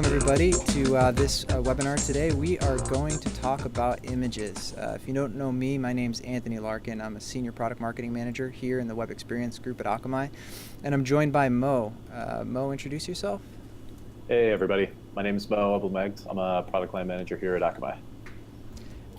everybody to this webinar today. We are going to talk about images. If you don't know me, my name's Anthony Larkin. I'm a Senior Product Marketing Manager here in the Web Experience Group at Akamai, and I'm joined by Mo. Mo, introduce yourself. Hey everybody, my name is Mo Abelmegd. I'm a Product Line Manager here at Akamai.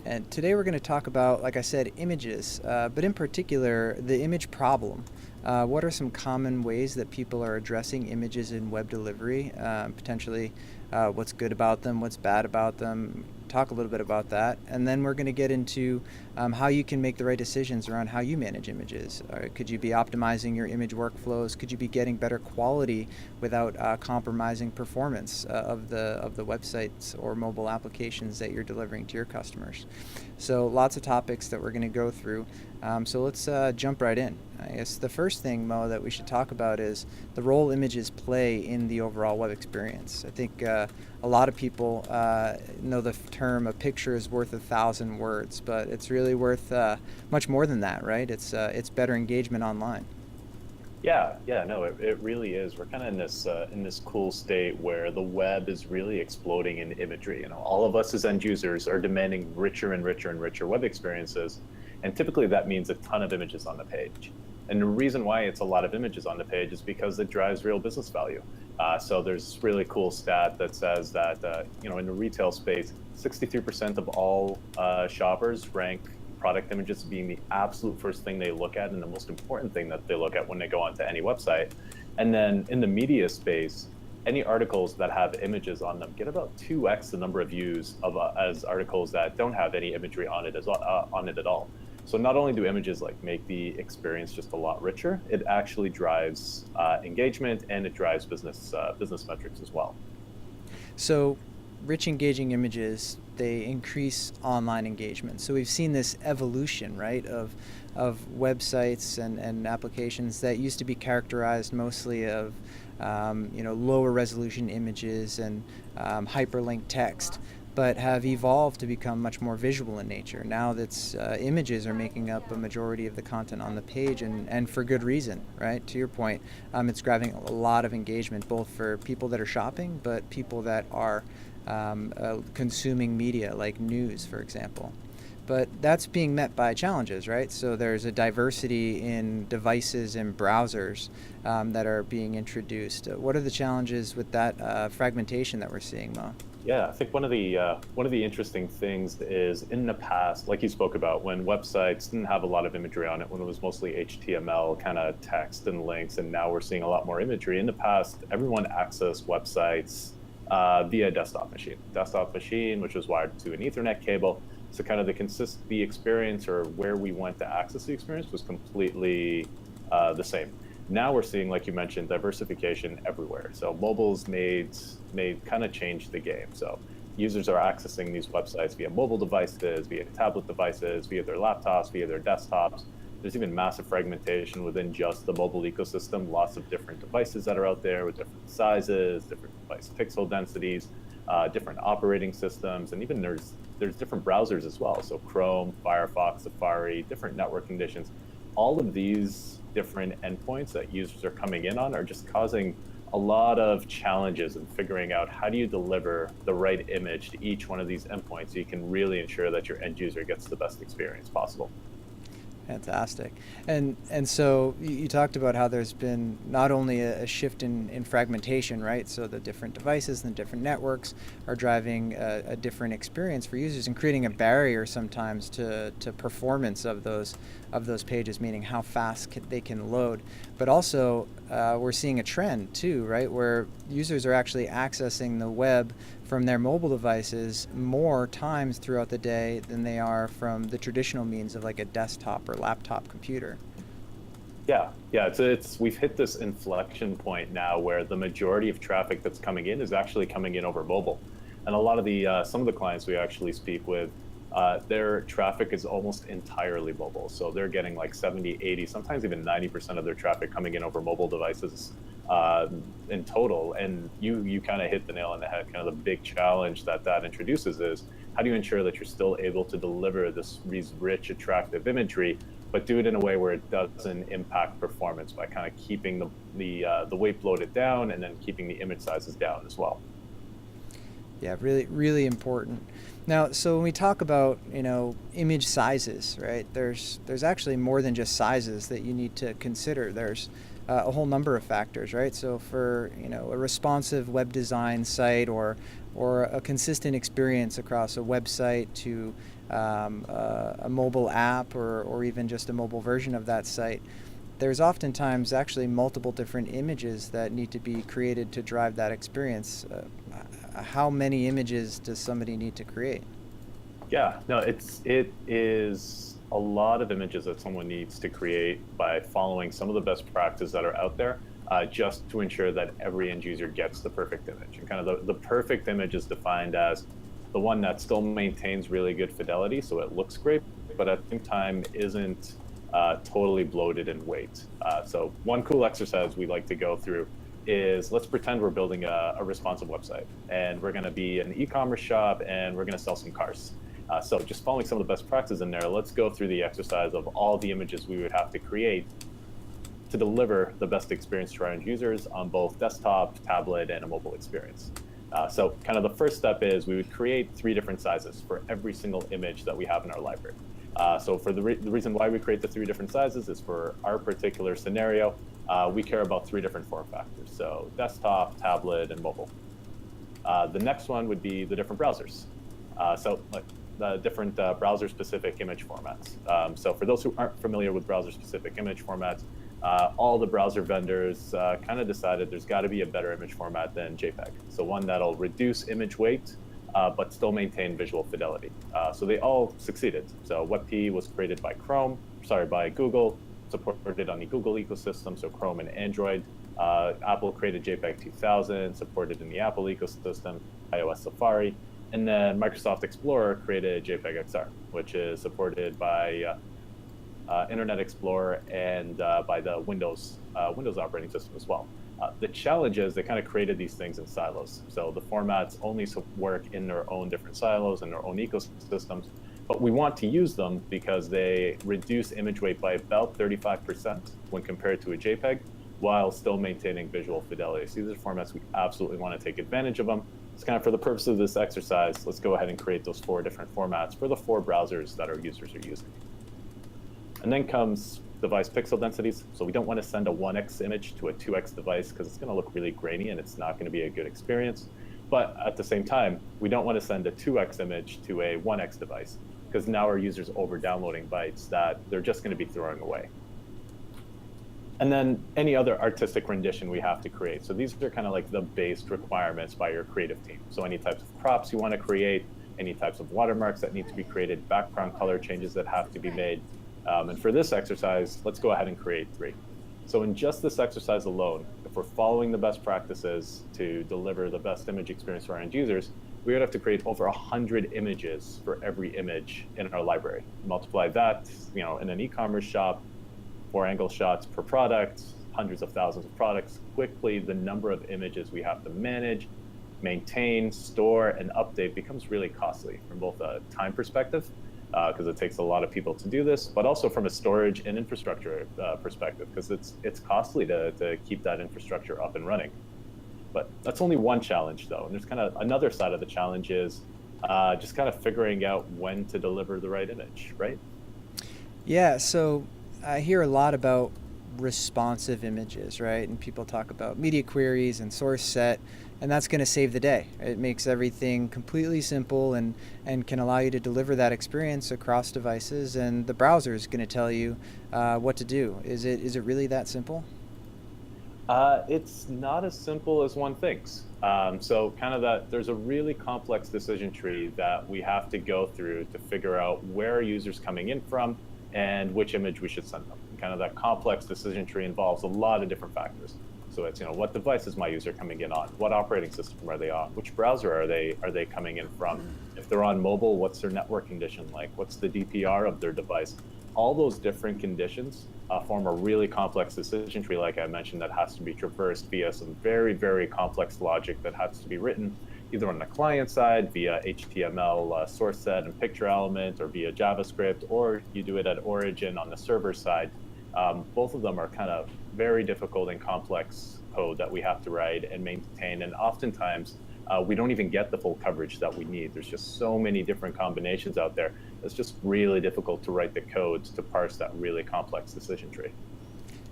And today we're going to talk about, like I said, images, but in particular, the image problem. What are some common ways that people are addressing images in web delivery? Potentially what's good about them, what's bad about them, talk a little bit about that. And then we're going to get into how you can make the right decisions around how you manage images. Could you be optimizing your image workflows? Could you be getting better quality without compromising performance of the websites or mobile applications that you're delivering to your customers? So lots of topics that we're going to go through. So let's jump right in. I guess the first thing, Mo, that we should talk about is the role images play in the overall web experience. I think a lot of people know the term "a picture is worth 1,000 words," but it's really worth much more than that, right? It's better engagement online. Yeah, no, it really is. We're kind of in this cool state where the web is really exploding in imagery. All of us as end users are demanding richer and richer and richer web experiences, and typically that means a ton of images on the page. And the reason why it's a lot of images on the page is because it drives real business value. So there's this really cool stat that says that in the retail space, 63% of all shoppers rank product images being the absolute first thing they look at and the most important thing that they look at when they go onto any website. And then in the media space, any articles that have images on them get about 2x the number of views as articles that don't have any imagery on it at all. So not only do images make the experience just a lot richer, it actually drives engagement and it drives business metrics as well. So rich, engaging images, they increase online engagement. So we've seen this evolution, right, of websites and applications that used to be characterized mostly of lower resolution images and hyperlinked text, but have evolved to become much more visual in nature. Now that images are making up a majority of the content on the page, and for good reason, right? To your point, it's driving a lot of engagement, both for people that are shopping, but people that are consuming media, like news, for example. But that's being met by challenges, right? So there's a diversity in devices and browsers that are being introduced. What are the challenges with that fragmentation that we're seeing, Mo? Yeah, I think one of the interesting things is in the past, like you spoke about, when websites didn't have a lot of imagery on it, when it was mostly HTML kind of text and links, and now we're seeing a lot more imagery. In the past, everyone accessed websites via a desktop machine, which was wired to an Ethernet cable. So kind of the experience or where we went to access the experience was completely the same. Now we're seeing, like you mentioned, diversification everywhere. So mobile's made kind of change the game. So users are accessing these websites via mobile devices, via tablet devices, via their laptops, via their desktops. There's even massive fragmentation within just the mobile ecosystem, lots of different devices that are out there with different sizes, different device pixel densities, different operating systems, and even there's different browsers as well. So Chrome, Firefox, Safari, different network conditions. All of these different endpoints that users are coming in on are just causing a lot of challenges in figuring out how do you deliver the right image to each one of these endpoints so you can really ensure that your end user gets the best experience possible. Fantastic. And so you talked about how there's been not only a shift in fragmentation, right? So the different devices and the different networks are driving a different experience for users and creating a barrier sometimes to performance of those pages, meaning how fast they can load. But also we're seeing a trend too, right? Where users are actually accessing the web from their mobile devices more times throughout the day than they are from the traditional means of like a desktop or laptop computer. Yeah, it's we've hit this inflection point now where the majority of traffic that's coming in is actually coming in over mobile. And a lot of the some of the clients we actually speak with, their traffic is almost entirely mobile. So they're getting like 70, 80, sometimes even 90% of their traffic coming in over mobile devices in total. And you kind of hit the nail on the head. Kind of the big challenge that introduces is how do you ensure that you're still able to deliver these rich, attractive imagery, but do it in a way where it doesn't impact performance by kind of keeping the weight loaded down and then keeping the image sizes down as well. Yeah, really, really important. Now, so when we talk about, image sizes, right? There's actually more than just sizes that you need to consider. There's a whole number of factors, right? So for, a responsive web design site or a consistent experience across a website to a mobile app or even just a mobile version of that site, there's oftentimes actually multiple different images that need to be created to drive that experience. How many images does somebody need to create? Yeah, no, it is a lot of images that someone needs to create by following some of the best practices that are out there, just to ensure that every end user gets the perfect image. And kind of the perfect image is defined as the one that still maintains really good fidelity, so it looks great, but at the same time isn't totally bloated in weight. So one cool exercise we like to go through is, let's pretend we're building a responsive website and we're going to be an e-commerce shop and we're going to sell some cars. So just following some of the best practices in there, let's go through the exercise of all the images we would have to create to deliver the best experience to our end users on both desktop, tablet, and a mobile experience. So kind of the first step is we would create 3 different sizes for every single image that we have in our library. So for the reason why we create the 3 different sizes is for our particular scenario, we care about 3 different form factors. So desktop, tablet, and mobile. The next one would be the different browsers. So like the different browser-specific image formats. So for those who aren't familiar with browser-specific image formats, all the browser vendors kind of decided there's got to be a better image format than JPEG. So one that'll reduce image weight, but still maintain visual fidelity. So they all succeeded. So WebP was created by by Google, supported on the Google ecosystem, so Chrome and Android. Apple created JPEG 2000, supported in the Apple ecosystem, iOS Safari. And then Microsoft Explorer created JPEG XR, which is supported by Internet Explorer and by the Windows operating system as well. The challenge is they kind of created these things in silos. So the formats only work in their own different silos and their own ecosystems, but we want to use them because they reduce image weight by about 35% when compared to a JPEG, while still maintaining visual fidelity. So these are formats we absolutely want to take advantage of them. So kind of for the purpose of this exercise, let's go ahead and create those 4 different formats for the 4 browsers that our users are using. And then comes device pixel densities. So we don't want to send a 1x image to a 2x device because it's going to look really grainy and it's not going to be a good experience. But at the same time, we don't want to send a 2x image to a 1x device because now our users over downloading bytes that they're just going to be throwing away. And then any other artistic rendition we have to create. So these are kind of like the base requirements by your creative team. So any types of props you want to create, any types of watermarks that need to be created, background color changes that have to be made. And for this exercise, let's go ahead and create 3. So in just this exercise alone, if we're following the best practices to deliver the best image experience for our end users, we would have to create over 100 images for every image in our library. Multiply that, in an e-commerce shop, 4 angle shots per product, hundreds of thousands of products. Quickly, the number of images we have to manage, maintain, store, and update becomes really costly from both a time perspective, because it takes a lot of people to do this, but also from a storage and infrastructure perspective, because it's costly to keep that infrastructure up and running. But that's only one challenge, though. And there's kind of another side of the challenge is just kind of figuring out when to deliver the right image, right? Yeah, so I hear a lot about responsive images, right? And people talk about media queries and source set, and that's going to save the day. It makes everything completely simple and can allow you to deliver that experience across devices, and the browser is going to tell you what to do. Is it really that simple? It's not as simple as one thinks. So kind of there's a really complex decision tree that we have to go through to figure out where are users coming in from and which image we should send them. And kind of that complex decision tree involves a lot of different factors. So it's, what device is my user coming in on? What operating system are they on? Which browser are they coming in from? If they're on mobile, what's their network condition like? What's the DPR of their device? All those different conditions form a really complex decision tree, like I mentioned, that has to be traversed via some very, very complex logic that has to be written either on the client side via HTML source set and picture element, or via JavaScript, or you do it at origin on the server side. Both of them are kind of very difficult and complex code that we have to write and maintain, and oftentimes we don't even get the full coverage that we need. There's just so many different combinations out there. It's just really difficult to write the codes to parse that really complex decision tree.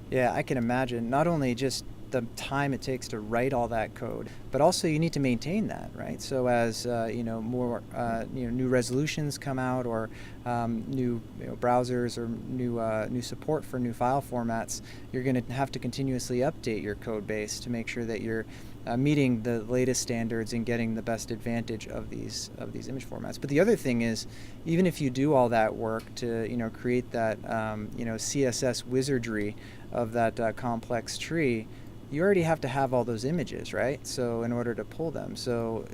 Yeah, I can imagine. Not only just the time it takes to write all that code, but also you need to maintain that, right? So as more new resolutions come out, or new browsers, or new support for new file formats, you're going to have to continuously update your code base to make sure that you're meeting the latest standards and getting the best advantage of these image formats. But the other thing is, even if you do all that work to create that CSS wizardry of that complex tree, you already have to have all those images, right? So in order to pull them, so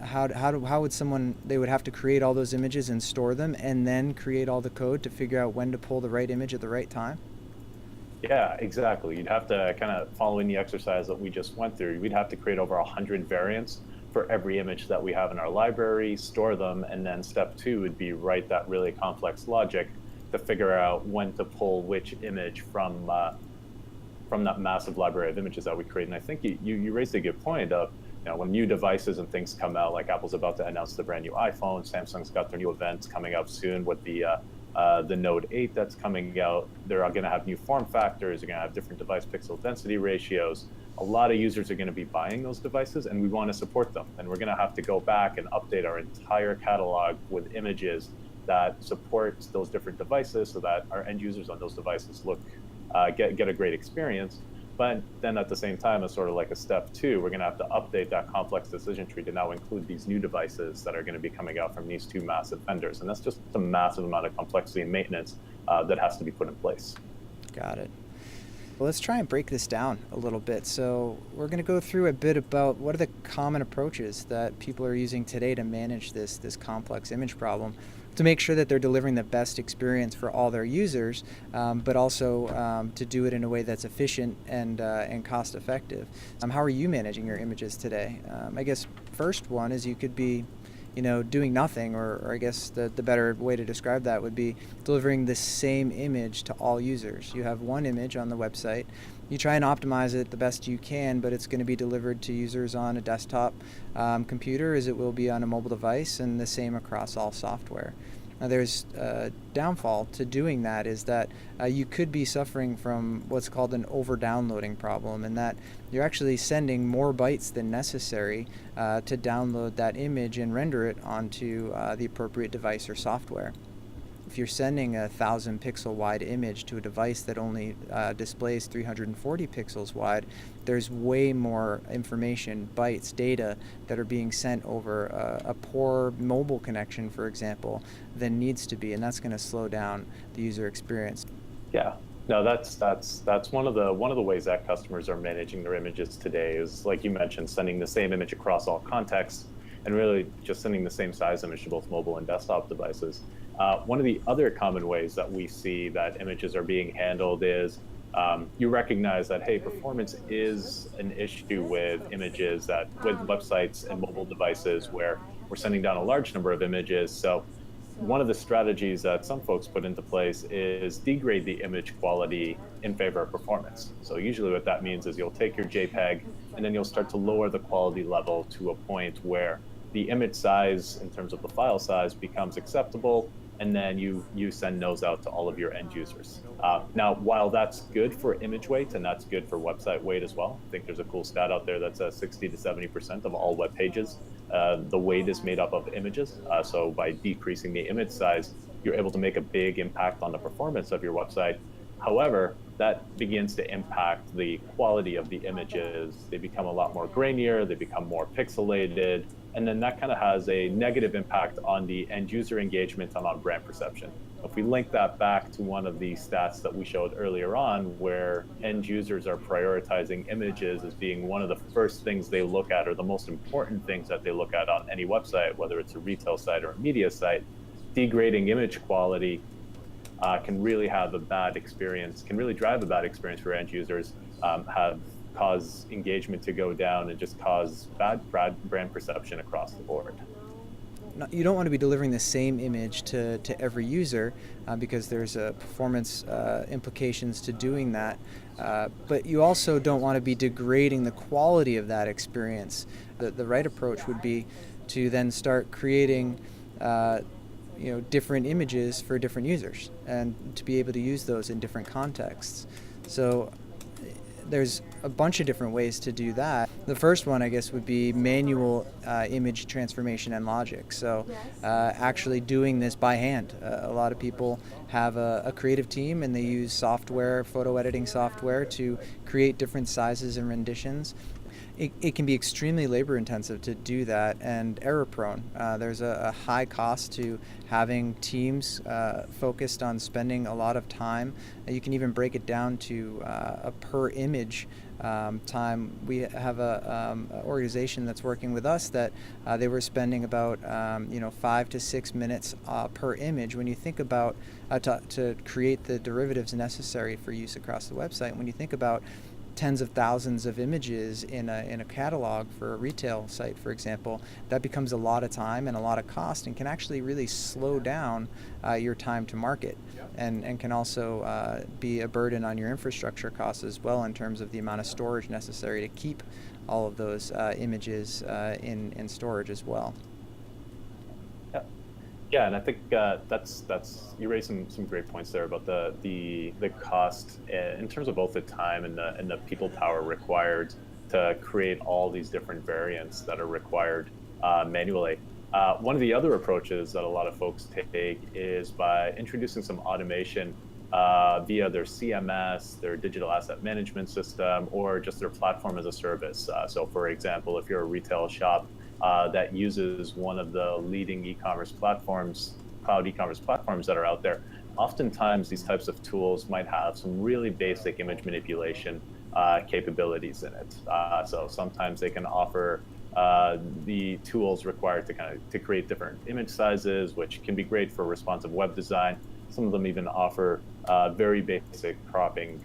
how would someone, they would have to create all those images and store them, and then create all the code to figure out when to pull the right image at the right time? Yeah, exactly. You'd have to kind of follow in the exercise that we just went through. We'd have to create over 100 variants for every image that we have in our library, store them, and then step two would be write that really complex logic to figure out when to pull which image from that massive library of images that we create. And I think you raised a good point of, when new devices and things come out, like Apple's about to announce the brand new iPhone, Samsung's got their new events coming up soon with the Note 8 that's coming out. They're going to have new form factors. They're going to have different device pixel density ratios. A lot of users are going to be buying those devices, and we want to support them. And we're going to have to go back and update our entire catalog with images that supports those different devices, so that our end users on those devices get a great experience. But then at the same time, as sort of like a step two, we're going to have to update that complex decision tree to now include these new devices that are going to be coming out from these two massive vendors. And that's just a massive amount of complexity and maintenance that has to be put in place. Got it. Well, let's try and break this down a little bit. So we're going to go through a bit about what are the common approaches that people are using today to manage this complex image problem, to make sure that they're delivering the best experience for all their users, but also to do it in a way that's efficient and cost effective. How are you managing your images today? I guess first one is you could be doing nothing, or I guess the better way to describe that would be delivering the same image to all users. You have one image on the website, you try and optimize it the best you can, but it's going to be delivered to users on a desktop computer as it will be on a mobile device, and the same across all software. Now, there's a downfall to doing that, is that you could be suffering from what's called an over-downloading problem, and that you're actually sending more bytes than necessary to download that image and render it onto the appropriate device or software. If you're sending a 1,000 pixel wide image to a device that only displays 340 pixels wide, there's way more information, bytes, data that are being sent over a poor mobile connection, for example, than needs to be, and that's going to slow down the user experience. Yeah, no, that's one of the ways that customers are managing their images today is, like you mentioned, sending the same image across all contexts, and really just sending the same size image to both mobile and desktop devices. One of the other common ways that we see that images are being handled is you recognize that, hey, performance is an issue with images, with websites and mobile devices where we're sending down a large number of images. So one of the strategies that some folks put into place is degrade the image quality in favor of performance. So usually what that means is you'll take your JPEG and then you'll start to lower the quality level to a point where the image size, in terms of the file size, becomes acceptable, and then you send those out to all of your end users. Now, while that's good for image weight and that's good for website weight as well, I think there's a cool stat out there that says 60 to 70% of all web pages, the weight is made up of images. So by decreasing the image size, you're able to make a big impact on the performance of your website. However, that begins to impact the quality of the images. They become a lot more grainier, they become more pixelated, and then that kind of has a negative impact on the end user engagement and on brand perception. If we link that back to one of the stats that we showed earlier on, where end users are prioritizing images as being one of the first things they look at, or the most important things that they look at on any website, whether it's a retail site or a media site, degrading image quality can really have a bad experience, can really drive a bad experience for end users, cause engagement to go down, and just cause bad brand perception across the board. you don't want to be delivering the same image to every user because there's performance implications to doing that. But you also don't want to be degrading the quality of that experience. The right approach would be to then start creating different images for different users and to be able to use those in different contexts. So there's a bunch of different ways to do that. The first one, I guess, would be manual image transformation and logic. So actually doing this by hand. A lot of people have a creative team and they use software, photo editing software, to create different sizes and renditions. It can be extremely labor intensive to do that and error prone. There's a high cost to having teams focused on spending a lot of time. You can even break it down to a per image time. We have a organization that's working with us that they were spending about 5 to 6 minutes per image. When you think about to create the derivatives necessary for use across the website, when you think about tens of thousands of images in a catalog for a retail site, for example, that becomes a lot of time and a lot of cost, and can actually really slow down your time to market, and can also be a burden on your infrastructure costs as well, in terms of the amount of storage necessary to keep all of those images in storage as well. Yeah, and I think that's you raised some great points there about the cost in terms of both the time and the people power required to create all these different variants that are required manually. One of the other approaches that a lot of folks take is by introducing some automation via their CMS, their digital asset management system, or just their platform as a service. So, for example, if you're a retail shop that uses one of the leading e-commerce platforms, cloud e-commerce platforms that are out there, oftentimes these types of tools might have some really basic image manipulation capabilities in it. So sometimes they can offer the tools required to create different image sizes, which can be great for responsive web design. Some of them even offer very basic cropping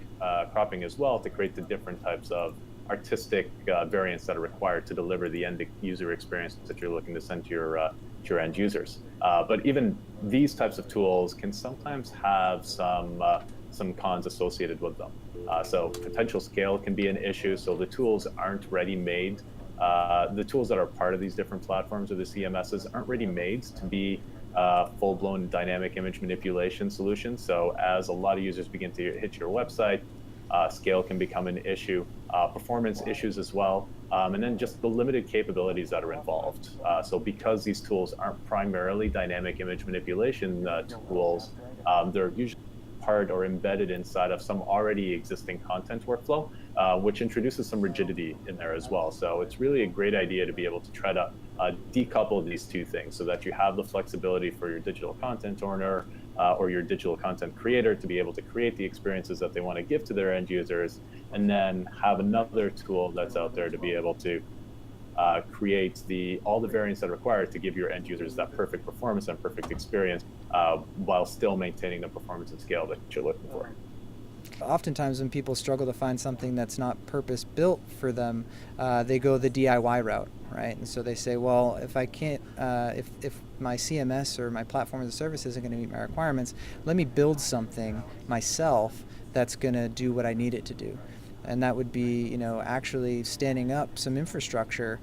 as well, to create the different types of artistic variants that are required to deliver the end user experience that you're looking to send to your end users. But even these types of tools can sometimes have some cons associated with them. So potential scale can be an issue. So the tools aren't ready-made. The tools that are part of these different platforms or the CMSs aren't ready-made to be full-blown dynamic image manipulation solutions. So as a lot of users begin to hit your website, scale can become an issue, performance issues as well, and then just the limited capabilities that are involved. So because these tools aren't primarily dynamic image manipulation tools, they're usually part or embedded inside of some already existing content workflow, which introduces some rigidity in there as well. So it's really a great idea to be able to try to decouple these two things, so that you have the flexibility for your digital content owner or your digital content creator to be able to create the experiences that they want to give to their end users, and then have another tool that's out there to be able to create all the variants that are required to give your end users that perfect performance and perfect experience, while still maintaining the performance and scale that you're looking for. Oftentimes when people struggle to find something that's not purpose-built for them, they go the DIY route, right? And so they say, well, if I can't, if my CMS or my platform as a service isn't going to meet my requirements, let me build something myself that's going to do what I need it to do. And that would be, actually standing up some infrastructure,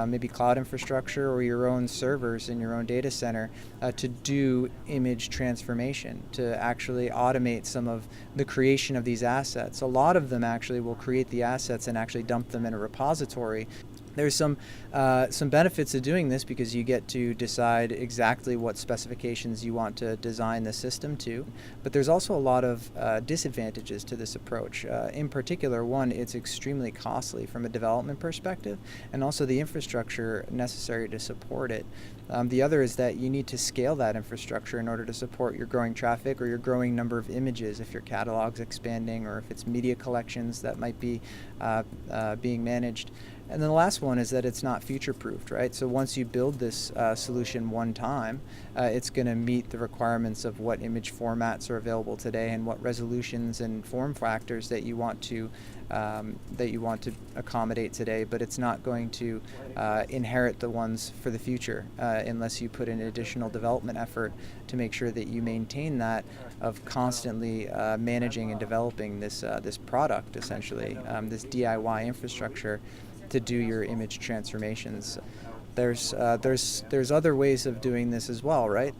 maybe cloud infrastructure or your own servers in your own data center, to do image transformation, to actually automate some of the creation of these assets. A lot of them actually will create the assets and actually dump them in a repository. There's some benefits to doing this, because you get to decide exactly what specifications you want to design the system to, but there's also a lot of disadvantages to this approach. In particular, one, it's extremely costly from a development perspective, and also the infrastructure necessary to support it. The other is that you need to scale that infrastructure in order to support your growing traffic or your growing number of images, if your catalog's expanding or if it's media collections that might be being managed. And then the last one is that it's not future-proofed, right? So once you build this solution one time, it's going to meet the requirements of what image formats are available today and what resolutions and form factors that you want to accommodate today. But it's not going to inherit the ones for the future unless you put in additional development effort to make sure that you maintain that of constantly managing and developing this product, essentially, this DIY infrastructure to do your image transformations. There's other ways of doing this as well, right?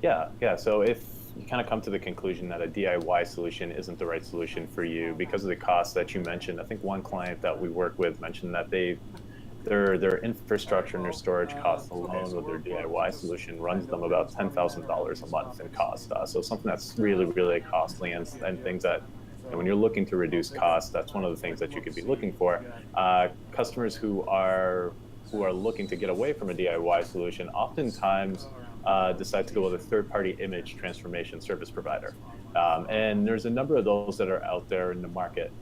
Yeah. So if you kind of come to the conclusion that a DIY solution isn't the right solution for you because of the costs that you mentioned, I think one client that we work with mentioned that their infrastructure and their storage costs alone with their DIY solution runs them about $10,000 a month in cost. So something that's really, really costly, and things that, and when you're looking to reduce costs, that's one of the things that you could be looking for. Customers who are looking to get away from a DIY solution oftentimes decide to go with a third-party image transformation service provider. And there's a number of those that are out there in the market.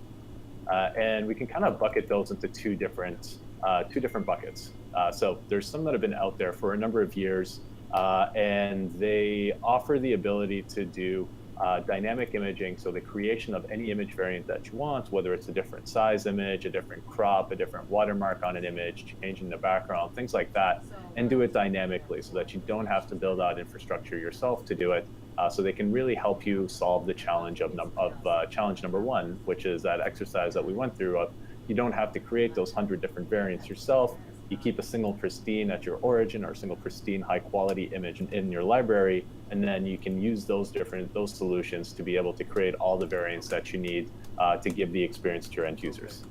And we can kind of bucket those into two different buckets. So there's some that have been out there for a number of years, and they offer the ability to do dynamic imaging, so the creation of any image variant that you want, whether it's a different size image, a different crop, a different watermark on an image, changing the background, things like that, and do it dynamically so that you don't have to build out infrastructure yourself to do it. So they can really help you solve the challenge of challenge number one, which is that exercise that we went through of you don't have to create those 100 different variants yourself. You keep a single pristine at your origin or a single pristine high quality image in your library, and then you can use those solutions to be able to create all the variants that you need to give the experience to your end users.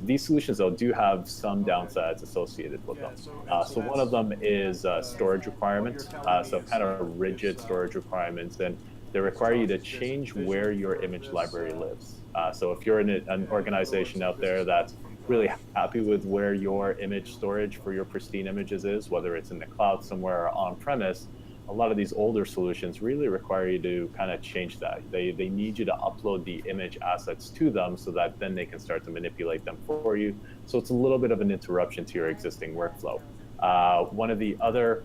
These solutions though do have some downsides associated with them. So one of them is storage requirements. So kind of rigid storage requirements, and they require you to change where your image library lives. So if you're in an organization out there that's really happy with where your image storage for your pristine images is, whether it's in the cloud somewhere or on premise, a lot of these older solutions really require you to kind of change that. They need you to upload the image assets to them so that then they can start to manipulate them for you. So it's a little bit of an interruption to your existing workflow. One of the other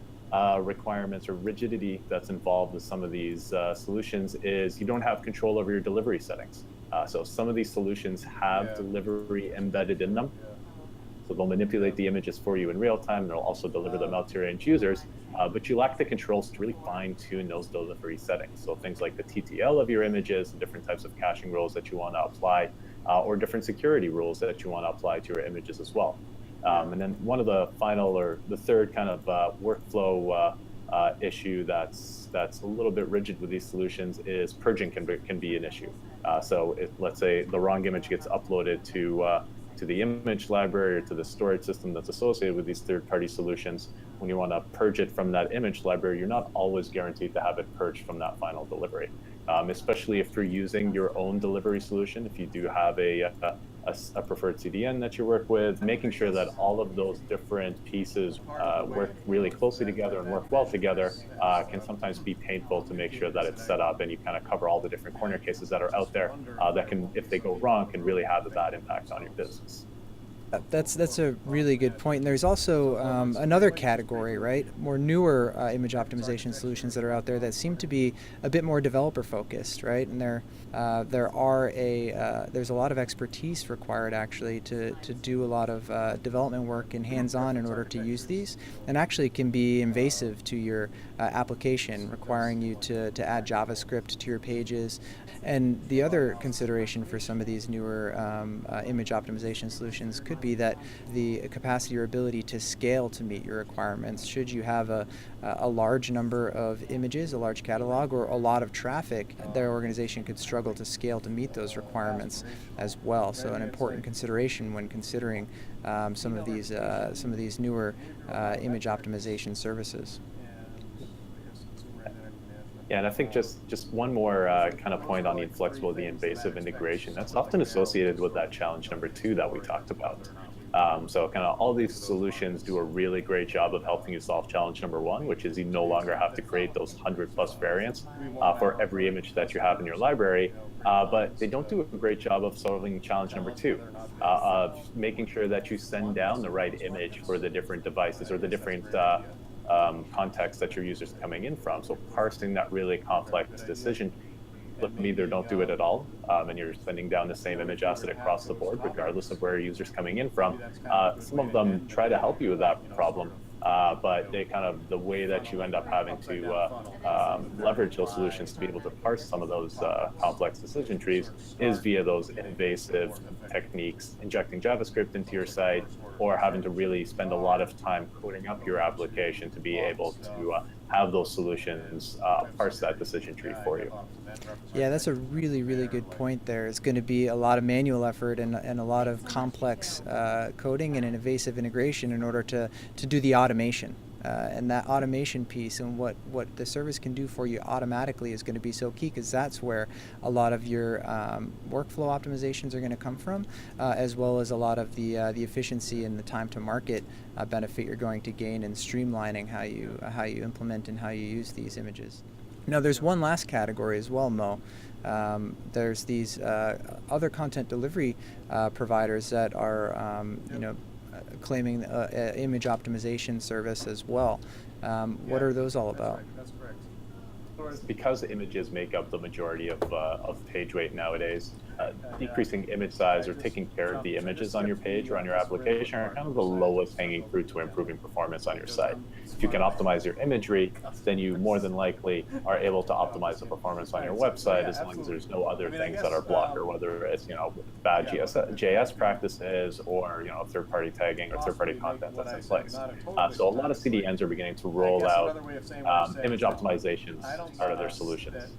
requirements or rigidity that's involved with some of these solutions is you don't have control over your delivery settings. So some of these solutions have delivery embedded in them. So they'll manipulate the images for you in real time. They'll also deliver them out to your end users, but you lack the controls to really fine tune those delivery settings. So things like the TTL of your images, different types of caching rules that you want to apply, or different security rules that you want to apply to your images as well. And then one of the final, or the third kind of workflow issue that's a little bit rigid with these solutions is purging can be an issue. So let's say the wrong image gets uploaded to the image library or to the storage system that's associated with these third-party solutions. When you want to purge it from that image library, you're not always guaranteed to have it purged from that final delivery, especially if you're using your own delivery solution. If you do have a preferred CDN that you work with, making sure that all of those different pieces work really closely together and work well together can sometimes be painful to make sure that it's set up and you kind of cover all the different corner cases that are out there that can, if they go wrong, can really have a bad impact on your business. That's a really good point. And there's also another category, right? More newer image optimization solutions that are out there that seem to be a bit more developer focused, right? And there's a lot of expertise required actually to do a lot of development work and hands-on in order to use these, and actually can be invasive to your application, requiring you to add JavaScript to your pages. And the other consideration for some of these newer image optimization solutions could be that the capacity or ability to scale to meet your requirements. Should you have a large number of images, a large catalog, or a lot of traffic, their organization could struggle to scale to meet those requirements as well. So an important consideration when considering some of these newer image optimization services. Yeah, and I think just one more kind of point on the inflexibility and invasive integration. That's often associated with that challenge number two that we talked about. So kind of all these solutions do a really great job of helping you solve challenge number one, which is you no longer have to create those 100+ variants for every image that you have in your library. but they don't do a great job of solving challenge number two, of making sure that you send down the right image for the different devices or the different contexts that your users are coming in from. So parsing that really complex decision them either don't do it at all, and you're sending down the same image asset across the board, regardless of where your user's coming in from. Some of them try to help you with that problem, but they kind of the way that you end up having to leverage those solutions to be able to parse some of those complex decision trees is via those invasive techniques, injecting JavaScript into your site, or having to really spend a lot of time coding up your application to be able to have those solutions parse that decision tree for you. Yeah, that's a really, really good point there. It's going to be a lot of manual effort and a lot of complex coding and an invasive integration in order to do the automation. And that automation piece and what the service can do for you automatically is going to be so key, because that's where a lot of your workflow optimizations are going to come from, as well as a lot of the efficiency and the time to market benefit you're going to gain in streamlining how you implement and how you use these images. Now, there's one last category as well, Mo. There's these other content delivery providers that are, claiming image optimization service as well. What are those all about? Because images make up the majority of page weight nowadays, decreasing image size or taking care of the images on your page or on your application are kind of the lowest hanging fruit to improving performance on your site. If you can optimize your imagery, then you more than likely are able to optimize the performance on your website, as long as there's no other things that are blocker, whether it's bad JS practices or third-party tagging or third-party content that's in place. So a lot of CDNs are beginning to roll out image optimizations as part of their solutions.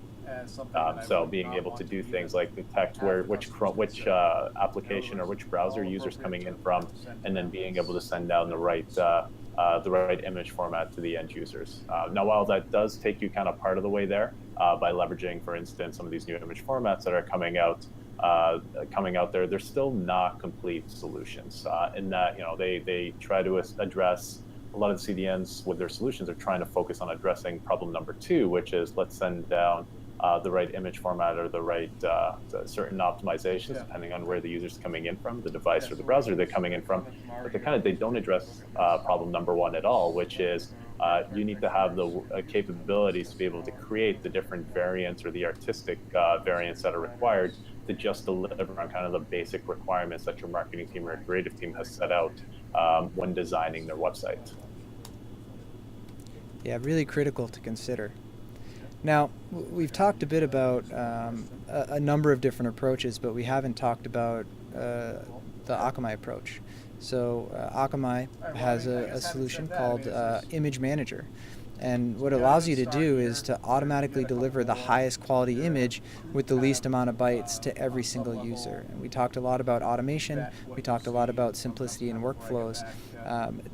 So being able to do things like detect which application or which browser users coming in from, and then being able to send down the right image format to the end users. Now, while that does take you kind of part of the way there, by leveraging, for instance, some of these new image formats that are coming out there, they're still not complete solutions. In that, they try to address a lot of the CDNs with their solutions are trying to focus on addressing problem number two, which is let's send down the right image format or the right certain optimizations, depending on where the user's coming in from, the device or the browser they're coming in from. But they don't address problem number one at all, which is you need to have the capabilities to be able to create the different variants or the artistic variants that are required to just deliver on kind of the basic requirements that your marketing team or creative team has set out when designing their website. Yeah, really critical to consider. Now, we've talked a bit about a number of different approaches, but we haven't talked about the Akamai approach. So Akamai has a solution called Image Manager. And what it allows you to do is to automatically deliver the highest quality image with the least amount of bytes to every single user. And we talked a lot about automation. We talked a lot about simplicity and workflows.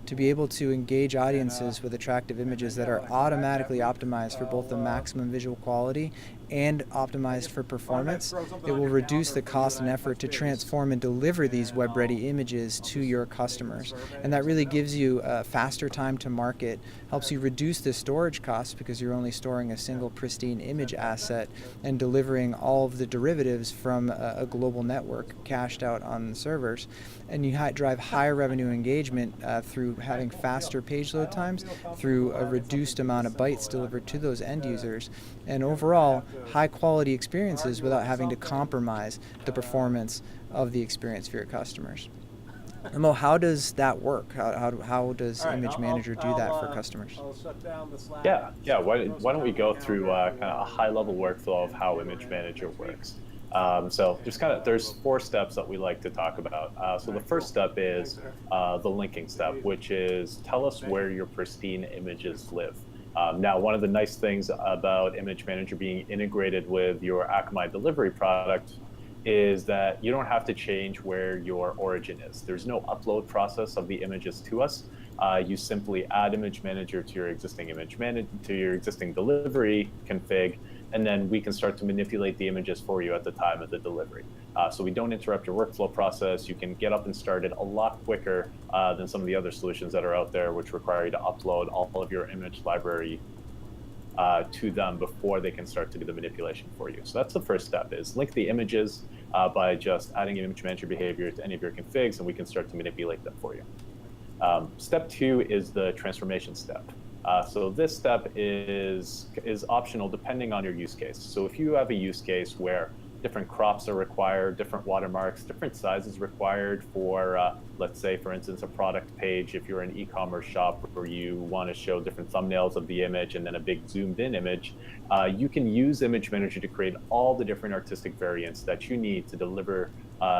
To be able to engage audiences with attractive images that are automatically optimized for both the maximum visual quality and optimized for performance, it will reduce the cost and effort to transform and deliver these web-ready images to your customers. And that really gives you a faster time to market, helps you reduce the storage costs because you're only storing a single pristine image asset and delivering all of the derivatives from a global network cached out on the servers. And you drive higher revenue engagement through having faster page load times, through a reduced amount of bytes delivered to those end users, and overall high quality experiences without having to compromise the performance of the experience for your customers. Mo, how does that work? How does Image Manager do that for customers? Yeah. Why don't we go through kind of a high-level workflow of how Image Manager works? So there's 4 steps that we like to talk about. So the first step is the linking step, which is tell us where your pristine images live. Now, one of the nice things about Image Manager being integrated with your Akamai delivery product is that you don't have to change where your origin is. There's no upload process of the images to us. You simply add Image Manager to your existing delivery config, and then we can start to manipulate the images for you at the time of the delivery. So we don't interrupt your workflow process. You can get up and started a lot quicker than some of the other solutions that are out there, which require you to upload all of your image library to them before they can start to do the manipulation for you. So that's the first step, is link the images by just adding an image manager behavior to any of your configs, and we can start to manipulate them for you. Step two is the transformation step. So this step is optional depending on your use case. So if you have a use case where different crops are required, different watermarks, different sizes required for, let's say, for instance, a product page, if you're an e-commerce shop where you want to show different thumbnails of the image and then a big zoomed in image, you can use Image Manager to create all the different artistic variants that you need to deliver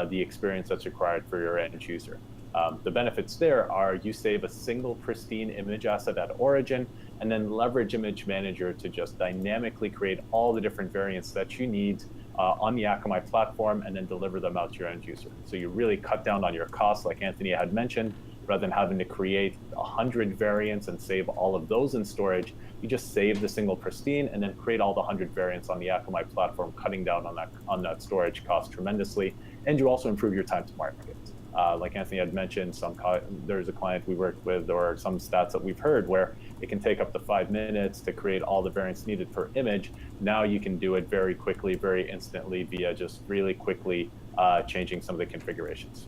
the experience that's required for your end user. The benefits there are you save a single pristine image asset at origin, and then leverage Image Manager to just dynamically create all the different variants that you need on the Akamai platform, and then deliver them out to your end user. So you really cut down on your costs, like Anthony had mentioned. Rather than having to create 100 variants and save all of those in storage, you just save the single pristine and then create all the 100 variants on the Akamai platform, cutting down on that storage cost tremendously. And you also improve your time to market. Like Anthony had mentioned, there's a client we worked with, or some stats that we've heard, where it can take up to 5 minutes to create all the variants needed per image. Now you can do it very quickly, very instantly, via just really quickly changing some of the configurations.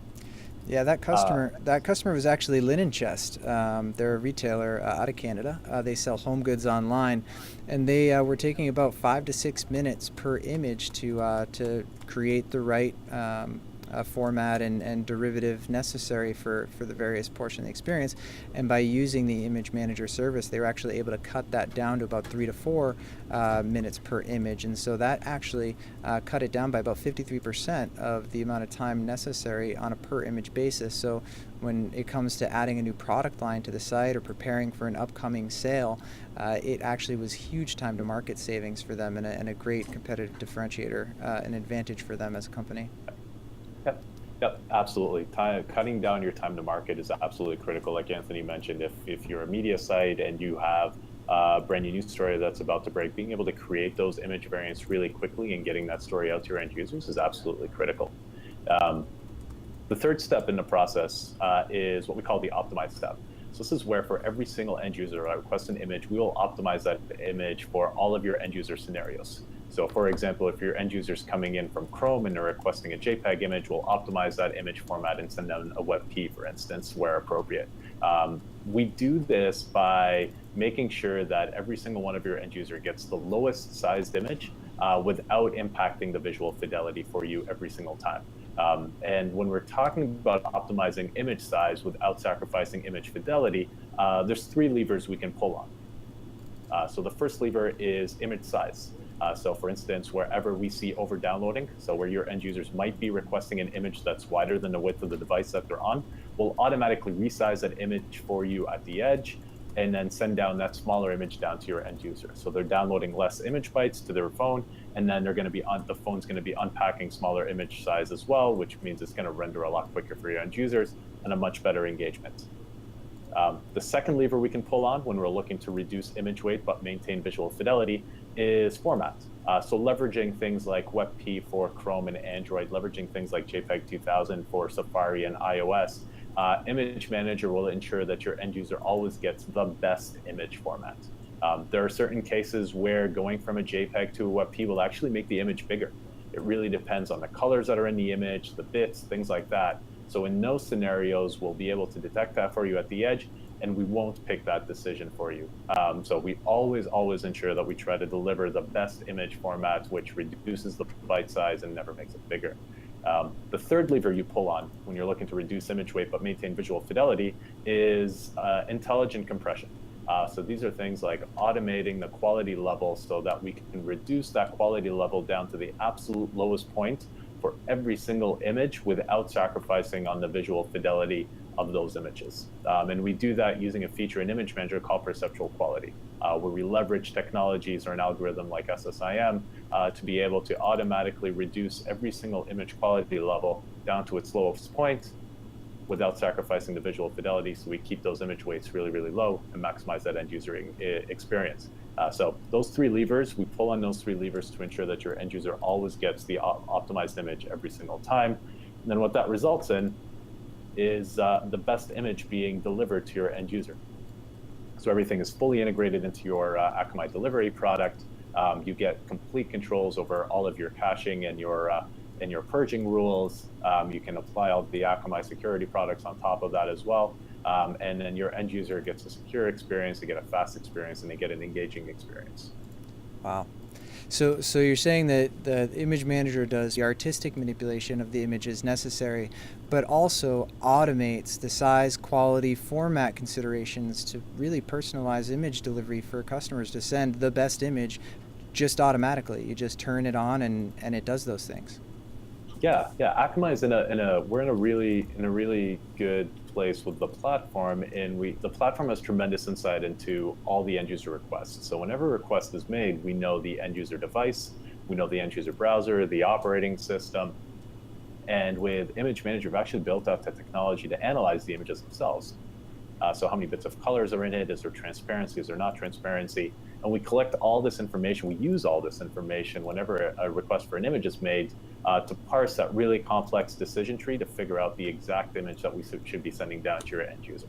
Yeah, that customer was actually Linen Chest. They're a retailer out of Canada. They sell home goods online, and they were taking about 5 to 6 minutes per image to create the right format and derivative necessary for the various portion of the experience. And by using the Image Manager service, they were actually able to cut that down to about 3 to 4 minutes per image. And so that actually cut it down by about 53% of the amount of time necessary on a per image basis. So when it comes to adding a new product line to the site or preparing for an upcoming sale, it actually was huge time to market savings for them, and a great competitive differentiator, an advantage for them as a company. Yep, absolutely. Cutting down your time to market is absolutely critical. Like Anthony mentioned, if you're a media site and you have a brand new news story that's about to break, being able to create those image variants really quickly and getting that story out to your end users is absolutely critical. The third step in the process is what we call the optimize step. So this is where for every single end user that requests an image, we will optimize that image for all of your end user scenarios. So for example, if your end user's coming in from Chrome and they're requesting a JPEG image, we'll optimize that image format and send them a WebP, for instance, where appropriate. We do this by making sure that every single one of your end user gets the lowest sized image without impacting the visual fidelity for you every single time. And when we're talking about optimizing image size without sacrificing image fidelity, there's 3 levers we can pull on. So the first lever is image size. So for instance, wherever we see over downloading, so where your end users might be requesting an image that's wider than the width of the device that they're on, we'll automatically resize that image for you at the edge, and then send down that smaller image down to your end user. So they're downloading less image bytes to their phone, and then the phone's going to be unpacking smaller image size as well, which means it's going to render a lot quicker for your end users and a much better engagement. The second lever we can pull on when we're looking to reduce image weight but maintain visual fidelity is format. So leveraging things like WebP for Chrome and Android, leveraging things like JPEG 2000 for Safari and iOS, Image Manager will ensure that your end user always gets the best image format. There are certain cases where going from a JPEG to a WebP will actually make the image bigger. It really depends on the colors that are in the image, the bits, things like that. So in those scenarios, we'll be able to detect that for you at the edge, and we won't pick that decision for you. So we always ensure that we try to deliver the best image format, which reduces the byte size and never makes it bigger. The third lever you pull on when you're looking to reduce image weight but maintain visual fidelity is intelligent compression. So these are things like automating the quality level so that we can reduce that quality level down to the absolute lowest point for every single image without sacrificing on the visual fidelity of those images. And we do that using a feature in Image Manager called perceptual quality, where we leverage technologies or an algorithm like SSIM to be able to automatically reduce every single image quality level down to its lowest point without sacrificing the visual fidelity. So we keep those image weights really, really low and maximize that end user experience. So those 3 levers, we pull on those 3 levers to ensure that your end user always gets the optimized image every single time. And then what that results in is the best image being delivered to your end user. So everything is fully integrated into your Akamai delivery product. You get complete controls over all of your caching and your purging rules. You can apply all the Akamai security products on top of that as well. And then your end user gets a secure experience, they get a fast experience, and they get an engaging experience. Wow. So you're saying that the image manager does the artistic manipulation of the images necessary, but also automates the size, quality, format considerations to really personalize image delivery for customers to send the best image just automatically. You just turn it on and it does those things. Yeah, yeah. Akamai is we're in a really good place with the platform, and the platform has tremendous insight into all the end user requests. So whenever a request is made, we know the end user device, we know the end user browser, the operating system, and with Image Manager, we've actually built out the technology to analyze the images themselves. So how many bits of colors are in it? Is there transparency? Is there not transparency? And we collect all this information. We use all this information whenever a request for an image is made to parse that really complex decision tree to figure out the exact image that we should be sending down to your end user.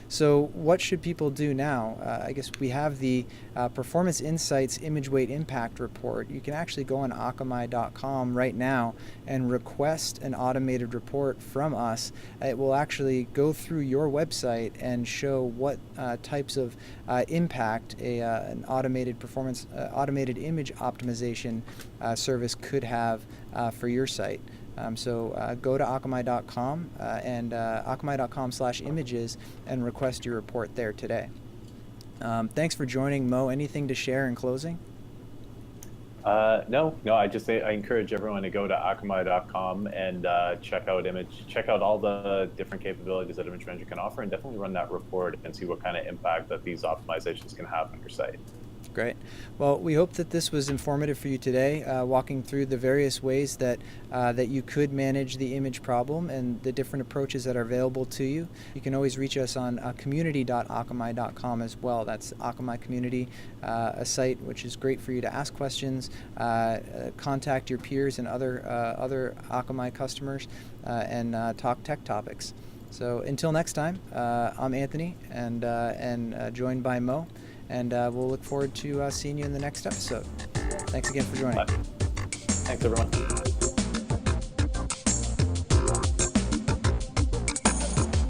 So what should people do now? I guess we have the Performance Insights Image Weight Impact Report. You can actually go on Akamai.com right now and request an automated report from us. It will actually go through your website and show what types of impact an automated automated image optimization service could have for your site. So go to Akamai.com and Akamai.com/images and request your report there today. Thanks for joining, Mo. Anything to share in closing? No. I encourage everyone to go to Akamai.com and check out all the different capabilities that Image Manager can offer, and definitely run that report and see what kind of impact that these optimizations can have on your site. Great. Well, we hope that this was informative for you today, walking through the various ways that you could manage the image problem and the different approaches that are available to you. You can always reach us on community.akamai.com as well. That's Akamai Community, a site which is great for you to ask questions, contact your peers and other Akamai customers, and talk tech topics. So until next time, I'm Anthony and joined by Mo. And we'll look forward to seeing you in the next episode. Thanks again for joining. Bye. Thanks, everyone.